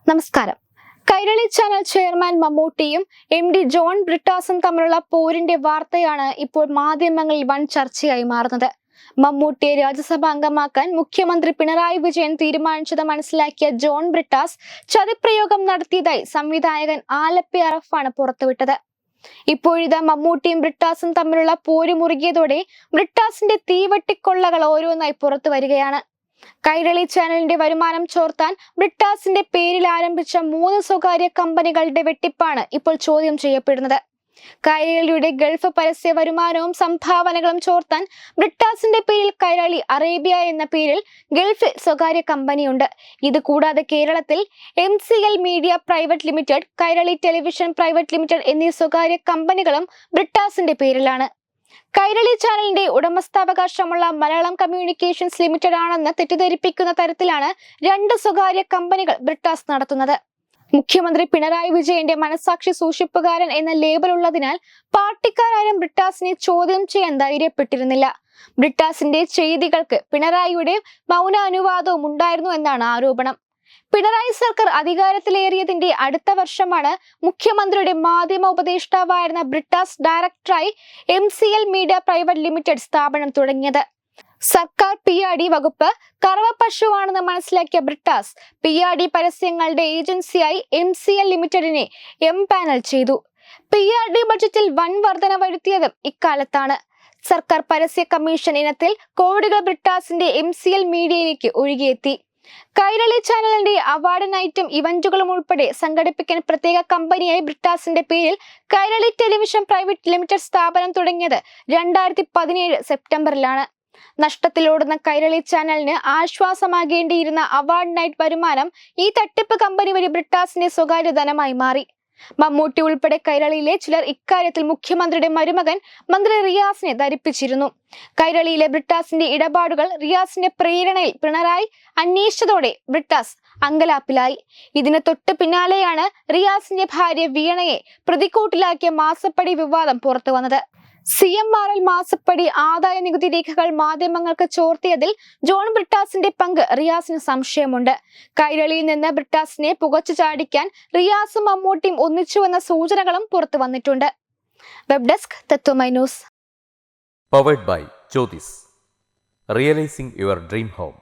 നമസ്കാരം. Kairali channel chairman മമ്മൂട്ടിയും MD John ബ്രിട്ടാസും തമ്മിലുള്ള പോരിന്റെ വാർത്തയാണ് ഇപ്പോൾ മാധ്യമങ്ങളിൽ വൻ ചർച്ചയായി മാറുന്നത്. മമ്മൂട്ടിയെ രാജ്യസഭാ അംഗമാക്കാൻ മുഖ്യമന്ത്രി പിണറായി വിജയൻ തീരുമാനിച്ചത് മനസ്സിലാക്കിയ ജോൺ ബ്രിട്ടാസ് ചതിപ്രയോഗം നടത്തിയതായി സംവിധായകൻ ആലപ്പി അറഫാണ് പുറത്തുവിട്ടത്. ഇപ്പോഴിതാ മമ്മൂട്ടിയും ബ്രിട്ടാസും തമ്മിലുള്ള പോര് മുറുകിയതോടെ ബ്രിട്ടാസിന്റെ തീവട്ടിക്കൊള്ളകൾ ഓരോന്നായി പുറത്തു വരികയാണ്. കൈരളി ചാനലിന്റെ വരുമാനം ചോർത്താൻ ബ്രിട്ടാസിന്റെ പേരിൽ ആരംഭിച്ച 3 സ്വകാര്യ കമ്പനികളുടെ വെട്ടിപ്പാണ് ഇപ്പോൾ ചോദ്യം ചെയ്യപ്പെടുന്നത്. കൈരളിയുടെ ഗൾഫ് പരസ്യ വരുമാനവും സംഭാവനകളും ചോർത്താൻ ബ്രിട്ടാസിന്റെ പേരിൽ കൈരളി അറേബ്യ എന്ന പേരിൽ ഗൾഫിൽ സ്വകാര്യ കമ്പനിയുണ്ട്. ഇത് കൂടാതെ കേരളത്തിൽ MCL media private limited, Kairali television private limited എന്നീ സ്വകാര്യ കമ്പനികളും ബ്രിട്ടാസിന്റെ പേരിലാണ്. കൈരളി ചാനലിന്റെ ഉടമസ്ഥാവകാശമുള്ള മലയാളം കമ്മ്യൂണിക്കേഷൻസ് ലിമിറ്റഡ് ആണെന്ന് തെറ്റിദ്ധരിപ്പിക്കുന്ന തരത്തിലാണ് 2 സ്വകാര്യ കമ്പനികൾ ബ്രിട്ടാസ് നടത്തുന്നത്. മുഖ്യമന്ത്രി പിണറായി വിജയന്റെ മനസാക്ഷി സൂക്ഷിപ്പുകാരൻ എന്ന ലേബൽ ഉള്ളതിനാൽ പാർട്ടിക്കാരും ബ്രിട്ടാസിനെ ചോദ്യം ചെയ്യാൻ ധൈര്യപ്പെട്ടിരുന്നില്ല. ബ്രിട്ടാസിന്റെ ചെയ്തികൾക്ക് പിണറായിയുടെ മൗനാനുവാദവും ഉണ്ടായിരുന്നു എന്നാണ് ആരോപണം. പിണറായി സർക്കാർ അധികാരത്തിലേറിയതിന്റെ അടുത്ത വർഷമാണ് മുഖ്യമന്ത്രിയുടെ മാധ്യമ ഉപദേഷ്ടാവായിരുന്ന ബ്രിട്ടാസ് ഡയറക്ടറായി MCL മീഡിയ പ്രൈവറ്റ് ലിമിറ്റഡ് സ്ഥാപനം തുടങ്ങിയത്. സർക്കാർ PRD വകുപ്പ് കറവ പശുവാണെന്ന് മനസ്സിലാക്കിയ ബ്രിട്ടാസ് PRD പരസ്യങ്ങളുടെ ഏജൻസിയായി MCL ലിമിറ്റഡിനെ എംപാനൽ ചെയ്തു. PRD ബഡ്ജറ്റിൽ വൻ വർധന വരുത്തിയതും ഇക്കാലത്താണ്. സർക്കാർ പരസ്യ കമ്മീഷൻ ഇനത്തിൽ കോടികൾ ബ്രിട്ടാസിന്റെ MCL മീഡിയയിലേക്ക് ഒഴുകിയെത്തി. കൈരളി ചാനലിന്റെ അവാർഡ് നൈറ്റും ഇവന്റുകളും ഉൾപ്പെടെ സംഘടിപ്പിക്കാൻ പ്രത്യേക കമ്പനിയായി ബ്രിട്ടാസിന്റെ പേരിൽ കൈരളി ടെലിവിഷൻ പ്രൈവറ്റ് ലിമിറ്റഡ് സ്ഥാപനം തുടങ്ങിയത് 2017 സെപ്റ്റംബറിലാണ്. നഷ്ടത്തിലോടുന്ന കൈരളി ചാനലിന് ആശ്വാസമാകേണ്ടിയിരുന്ന അവാർഡ് നൈറ്റ് വരുമാനം ഈ തട്ടിപ്പ് കമ്പനി വഴി ബ്രിട്ടാസിന്റെ സ്വകാര്യ ധനമായി മാറി. മമ്മൂട്ടി ഉൾപ്പെടെ കൈരളിയിലെ ചിലർ ഇക്കാര്യത്തിൽ മുഖ്യമന്ത്രിയുടെ മരുമകൻ മന്ത്രി റിയാസിനെ ധരിപ്പിച്ചിരുന്നു. കൈരളിയിലെ ബ്രിട്ടാസിന്റെ ഇടപാടുകൾ റിയാസിന്റെ പ്രേരണയിൽ പിണറായി അന്വേഷിച്ചതോടെ ബ്രിട്ടാസ് അങ്കലാപ്പിലായി. ഇതിന് തൊട്ട് പിന്നാലെയാണ് റിയാസിന്റെ ഭാര്യ വീണയെ പ്രതിക്കൂട്ടിലാക്കിയ മാസപ്പടി വിവാദം പുറത്തു വന്നത്. CMRL മാസപ്പടി ആദായ നികുതി രേഖകൾ മാധ്യമങ്ങൾക്ക് ചോർത്തിയതിൽ ജോൺ ബ്രിട്ടാസിന്റെ പങ്ക് റിയാസിന് സംശയമുണ്ട്. കൈരളിയിൽ നിന്ന് ബ്രിട്ടാസിനെ പുകച്ചു ചാടിക്കാൻ റിയാസും മമ്മൂട്ടിയും ഒന്നിച്ചുവെന്ന സൂചനകളും പുറത്തു വന്നിട്ടുണ്ട്. Web desk Tatwamayi news. Powered by Jyothis, realising your dream home.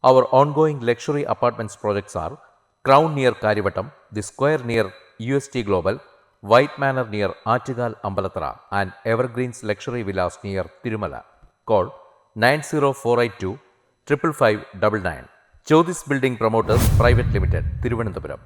Our ongoing luxury apartments projects are Crown near Karivattam, The Square near UST Global, White Manor near Aattugal Ambalathara, and Evergreens Luxury Villas near Tirumala. Call 90482 55599. Jyothis Building Promoters Private Limited, Thiruvananthapuram.